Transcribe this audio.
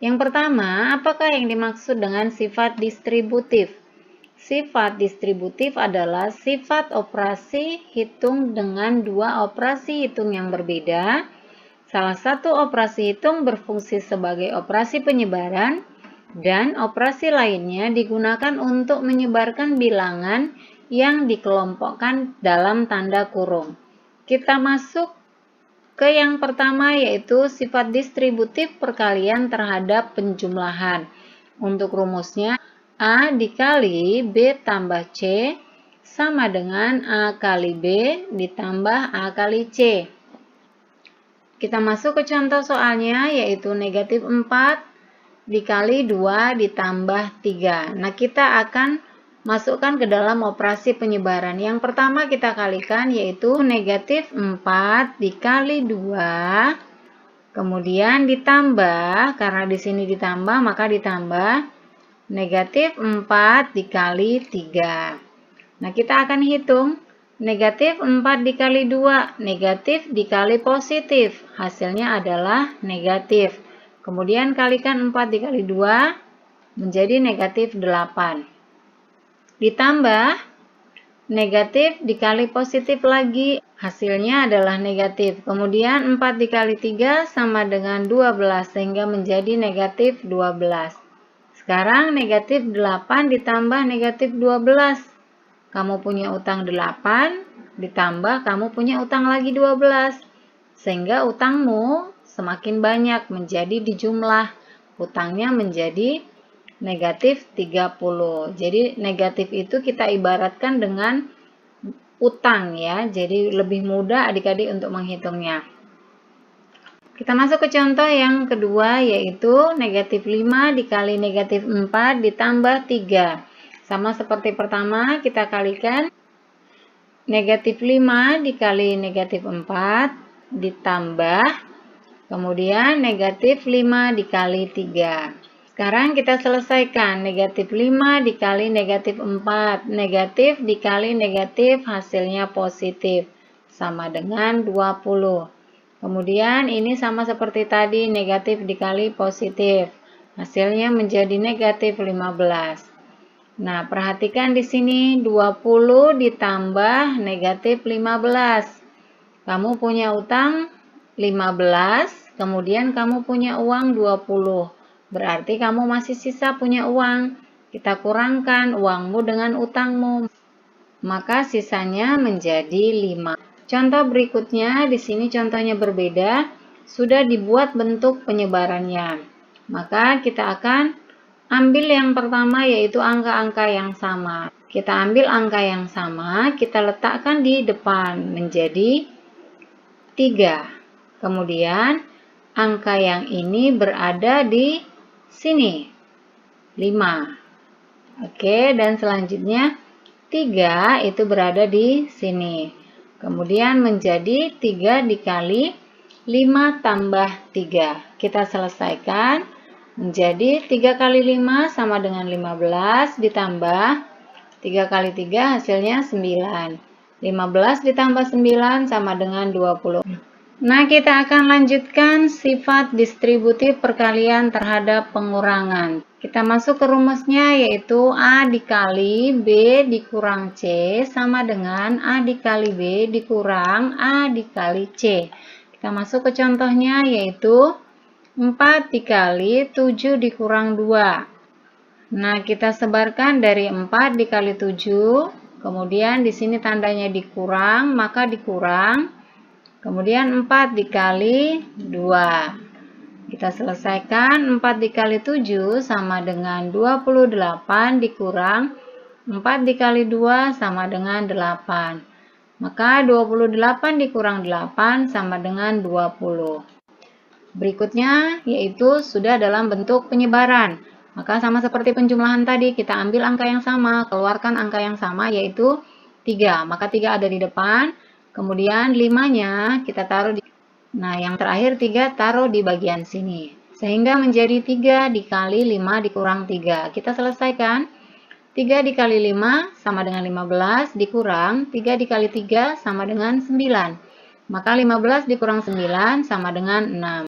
Yang pertama, apakah yang dimaksud dengan sifat distributif? Sifat distributif adalah sifat operasi hitung dengan dua operasi hitung yang berbeda. Salah satu operasi hitung berfungsi sebagai operasi penyebaran dan operasi lainnya digunakan untuk menyebarkan bilangan yang dikelompokkan dalam tanda kurung. Kita masuk ke yang pertama, yaitu sifat distributif perkalian terhadap penjumlahan. Untuk rumusnya, A dikali B tambah C sama dengan A kali B ditambah A kali C. Kita masuk ke contoh soalnya, yaitu negatif 4 dikali 2 ditambah 3. Nah, kita akan masukkan ke dalam operasi penyebaran. Yang pertama kita kalikan, yaitu negatif 4 dikali 2, kemudian ditambah, karena di sini ditambah maka ditambah negatif 4 dikali 3. Nah, kita akan hitung. Negatif 4 dikali 2, negatif dikali positif, hasilnya adalah negatif. Kemudian kalikan 4 dikali 2, menjadi negatif 8. Ditambah, negatif dikali positif lagi, hasilnya adalah negatif. Kemudian 4 dikali 3 sama dengan 12, sehingga menjadi negatif 12. Sekarang negatif 8 ditambah negatif 12. Kamu punya utang 8, ditambah kamu punya utang lagi 12. Sehingga utangmu semakin banyak, menjadi dijumlah. Utangnya menjadi negatif 30. Jadi negatif itu kita ibaratkan dengan utang ya. Jadi lebih mudah adik-adik untuk menghitungnya. Kita masuk ke contoh yang kedua, yaitu negatif 5 dikali negatif 4 ditambah 3. Sama seperti pertama, kita kalikan negatif 5 dikali negatif 4 ditambah, kemudian negatif 5 dikali 3. Sekarang kita selesaikan. Negatif 5 dikali negatif 4. Negatif dikali negatif hasilnya positif. Sama dengan 20. Kemudian ini sama seperti tadi, negatif dikali positif. Hasilnya menjadi negatif 15. Nah, perhatikan di sini 20 ditambah negatif 15. Kamu punya utang 15, kemudian kamu punya uang 20. Berarti kamu masih sisa punya uang. Kita kurangkan uangmu dengan utangmu, maka sisanya menjadi 5. Contoh berikutnya, di sini contohnya berbeda, sudah dibuat bentuk penyebarannya. Maka kita akan ambil yang pertama, yaitu angka-angka yang sama. Kita ambil angka yang sama, kita letakkan di depan menjadi 3. Kemudian angka yang ini berada di sini, 5. Oke, dan selanjutnya 3 itu berada di sini. Kemudian menjadi 3 dikali 5 tambah 3. Kita selesaikan. Menjadi 3 kali 5 sama dengan 15 ditambah 3 kali 3 hasilnya 9. 15 ditambah 9 sama dengan 20. Nah, kita akan lanjutkan sifat distributif perkalian terhadap pengurangan. Kita masuk ke rumusnya, yaitu A dikali B dikurang C sama dengan A dikali B dikurang A dikali C. Kita masuk ke contohnya, yaitu 4 dikali 7 dikurang 2. Nah, kita sebarkan dari 4 dikali 7. Kemudian di sini tandanya dikurang, maka dikurang. Kemudian 4 dikali 2. Kita selesaikan. 4 dikali 7 sama dengan 28 dikurang 4 dikali 2 sama dengan 8. Maka 28 dikurang 8 sama dengan 20. Berikutnya yaitu sudah dalam bentuk penyebaran. Maka sama seperti penjumlahan tadi, kita ambil angka yang sama, keluarkan angka yang sama, yaitu 3. Maka 3 ada di depan, kemudian 5-nya kita taruh di, nah yang terakhir 3 taruh di bagian sini. Sehingga menjadi 3 dikali 5 dikurang 3. Kita selesaikan. 3 dikali 5 sama dengan 15 dikurang 3 dikali 3 sama dengan 9. Maka 15 dikurang 9 sama dengan 6.